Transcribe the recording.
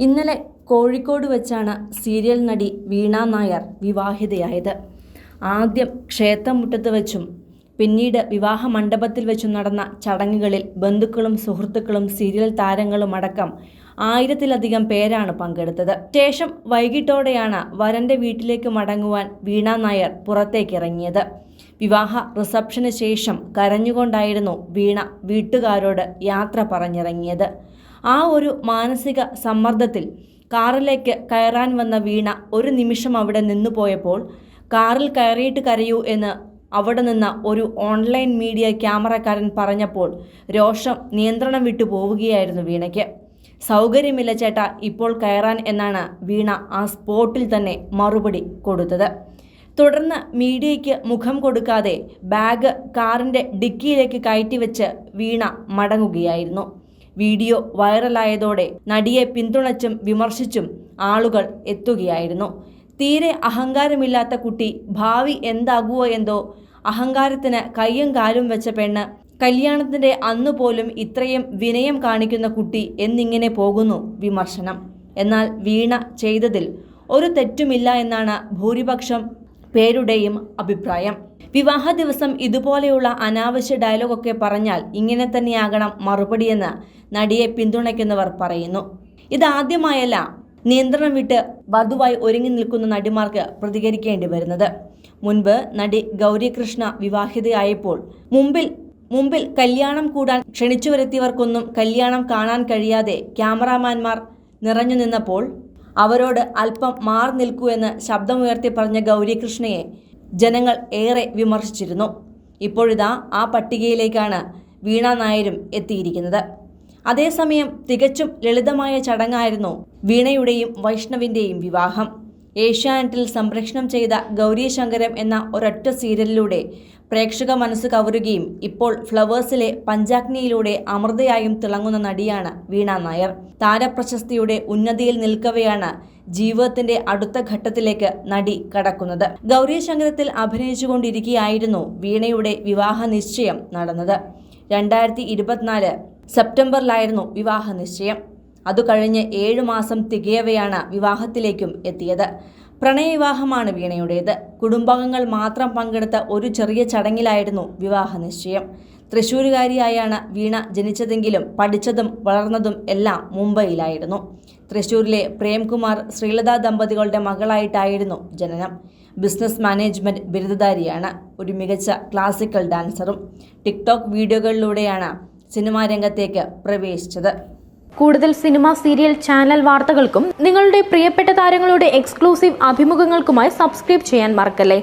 ഇന്നലെ കോഴിക്കോട് വെച്ചാണ് സീരിയൽ നടി വീണ നായർ വിവാഹിതയായത്. ആദ്യം ക്ഷേത്രമുറ്റത്ത് വെച്ചും പിന്നീട് വിവാഹ മണ്ഡപത്തിൽ വെച്ചും നടന്ന ചടങ്ങുകളിൽ ബന്ധുക്കളും സുഹൃത്തുക്കളും സീരിയൽ താരങ്ങളും അടക്കം 1000-ലധികം പേരാണ് പങ്കെടുത്തത്. ശേഷം വൈകിട്ടോടെയാണ് വരന്റെ വീട്ടിലേക്ക് മടങ്ങുവാൻ വീണ നായർ പുറത്തേക്കിറങ്ങിയത്. വിവാഹ റിസപ്ഷന് ശേഷം കരഞ്ഞുകൊണ്ടായിരുന്നു വീണ വീട്ടുകാരോട് യാത്ര പറഞ്ഞിറങ്ങിയത്. ആ ഒരു മാനസിക സമ്മർദ്ദത്തിൽ കാറിലേക്ക് കയറാൻ വന്ന വീണ ഒരു നിമിഷം അവിടെ നിന്നുപോയപ്പോൾ കാറിൽ കയറിയിട്ട് കരയൂ എന്ന് അവിടെ നിന്ന് ഒരു ഓൺലൈൻ മീഡിയ ക്യാമറക്കാരൻ പറഞ്ഞപ്പോൾ രോഷം നിയന്ത്രണം വിട്ടു പോവുകയായിരുന്നു വീണയ്ക്ക്. സൗകര്യമില്ല ചേട്ടാ ഇപ്പോൾ കയറാൻ എന്നാണ് വീണ ആ സ്പോട്ടിൽ തന്നെ മറുപടി കൊടുത്തത്. തുടർന്ന് മീഡിയയ്ക്ക് മുഖം കൊടുക്കാതെ ബാഗ് കാറിൻ്റെ ഡിക്കിയിലേക്ക് കയറ്റിവെച്ച് വീണ മടങ്ങുകയായിരുന്നു. വീഡിയോ വൈറലായതോടെ നടിയെ പിന്തുണച്ചും വിമർശിച്ചും ആളുകൾ എത്തുകയായിരുന്നു. തീരെ അഹങ്കാരമില്ലാത്ത കുട്ടി, ഭാവി എന്താകുമോ എന്തോ, അഹങ്കാരത്തിന് കയ്യും കാലും വെച്ച പെണ്ണ്, കല്യാണത്തിൻ്റെ അന്നുപോലും ഇത്രയും വിനയം കാണിക്കുന്ന കുട്ടി എന്നിങ്ങനെ പോകുന്നു വിമർശനം. എന്നാൽ വീണ ചെയ്തതിൽ ഒരു തെറ്റുമില്ല എന്നാണ് ഭൂരിപക്ഷം പേരുടെയും അഭിപ്രായം. വിവാഹ ദിവസം ഇതുപോലെയുള്ള അനാവശ്യ ഡയലോഗൊക്കെ പറഞ്ഞാൽ ഇങ്ങനെ തന്നെയാകണം മറുപടിയെന്ന് നടിയെ പിന്തുണയ്ക്കുന്നവർ പറയുന്നു. ഇതാദ്യമായല്ല നിയന്ത്രണം വിട്ട് വധുവായി ഒരുങ്ങി നിൽക്കുന്ന നടിമാർക്ക് പ്രതികരിക്കേണ്ടി വരുന്നത്. മുൻപ് നടി ഗൗരി കൃഷ്ണ വിവാഹിതയായപ്പോൾ മുമ്പിൽ കല്യാണം കൂടാൻ ക്ഷണിച്ചു വരുത്തിയവർക്കൊന്നും കല്യാണം കാണാൻ കഴിയാതെ ക്യാമറാമാൻമാർ നിറഞ്ഞു നിന്നപ്പോൾ അവരോട് അല്പം മാറി നിൽക്കൂ എന്ന് ശബ്ദമുയർത്തി പറഞ്ഞ ഗൗരി കൃഷ്ണയെ ജനങ്ങൾ ഏറെ വിമർശിച്ചിരുന്നു. ഇപ്പോഴിതാ ആ പട്ടികയിലേക്കാണ് വീണ നായരും എത്തിയിരിക്കുന്നത്. അതേസമയം തികച്ചും ലളിതമായ ചടങ്ങായിരുന്നു വീണയുടെയും വൈഷ്ണവിൻ്റെയും വിവാഹം. ഏഷ്യാനെറ്റിൽ സംപ്രേഷണം ചെയ്ത ഗൗരി ശങ്കരം എന്ന ഒരൊറ്റ സീരിയലിലൂടെ പ്രേക്ഷക മനസ്സ് കവരുകയും ഇപ്പോൾ ഫ്ലവേഴ്സിലെ പഞ്ചാഗ്നിയിലൂടെ അമൃതയായും തിളങ്ങുന്ന നടിയാണ് വീണ നായർ. താരപ്രശസ്തിയുടെ ഉന്നതിയിൽ നിൽക്കവെയാണ് ജീവിതത്തിന്റെ അടുത്ത ഘട്ടത്തിലേക്ക് നടി കടക്കുന്നത്. ഗൗരി ശങ്കരത്തിൽ അഭിനയിച്ചുകൊണ്ടിരിക്കെയായിരുന്നു വീണയുടെ വിവാഹ നിശ്ചയം നടന്നത്. 2024 സെപ്റ്റംബറിലായിരുന്നു വിവാഹ നിശ്ചയം. അതു കഴിഞ്ഞ് 7 മാസം തികയവെയാണ് വിവാഹത്തിലേക്കും എത്തിയത്. പ്രണയവിവാഹമാണ് വീണയുടേത്. കുടുംബാംഗങ്ങൾ മാത്രം പങ്കെടുത്ത ഒരു ചെറിയ ചടങ്ങിലായിരുന്നു വിവാഹ നിശ്ചയം. തൃശ്ശൂരുകാരിയായാണ് വീണ ജനിച്ചതെങ്കിലും പഠിച്ചതും വളർന്നതും എല്ലാം മുംബൈയിലായിരുന്നു. തൃശ്ശൂരിലെ പ്രേംകുമാർ ശ്രീലത ദമ്പതികളുടെ മകളായിട്ടായിരുന്നു ജനനം. ബിസിനസ് മാനേജ്മെന്റ് ബിരുദധാരിയാണ്. ഒരു മികച്ച ക്ലാസിക്കൽ ഡാൻസറും. ടിക്ടോക്ക് വീഡിയോകളിലൂടെയാണ് സിനിമാ രംഗത്തേക്ക് പ്രവേശിച്ചത്. കൂടുതൽ സിനിമ, സീരിയൽ, ചാനൽ വാർത്തകൾക്കും നിങ്ങളുടെ പ്രിയപ്പെട്ട താരങ്ങളുടെ എക്സ്ക്ലൂസീവ് അഭിമുഖങ്ങൾക്കുമായി സബ്സ്ക്രൈബ് ചെയ്യാൻ മറക്കല്ലേ.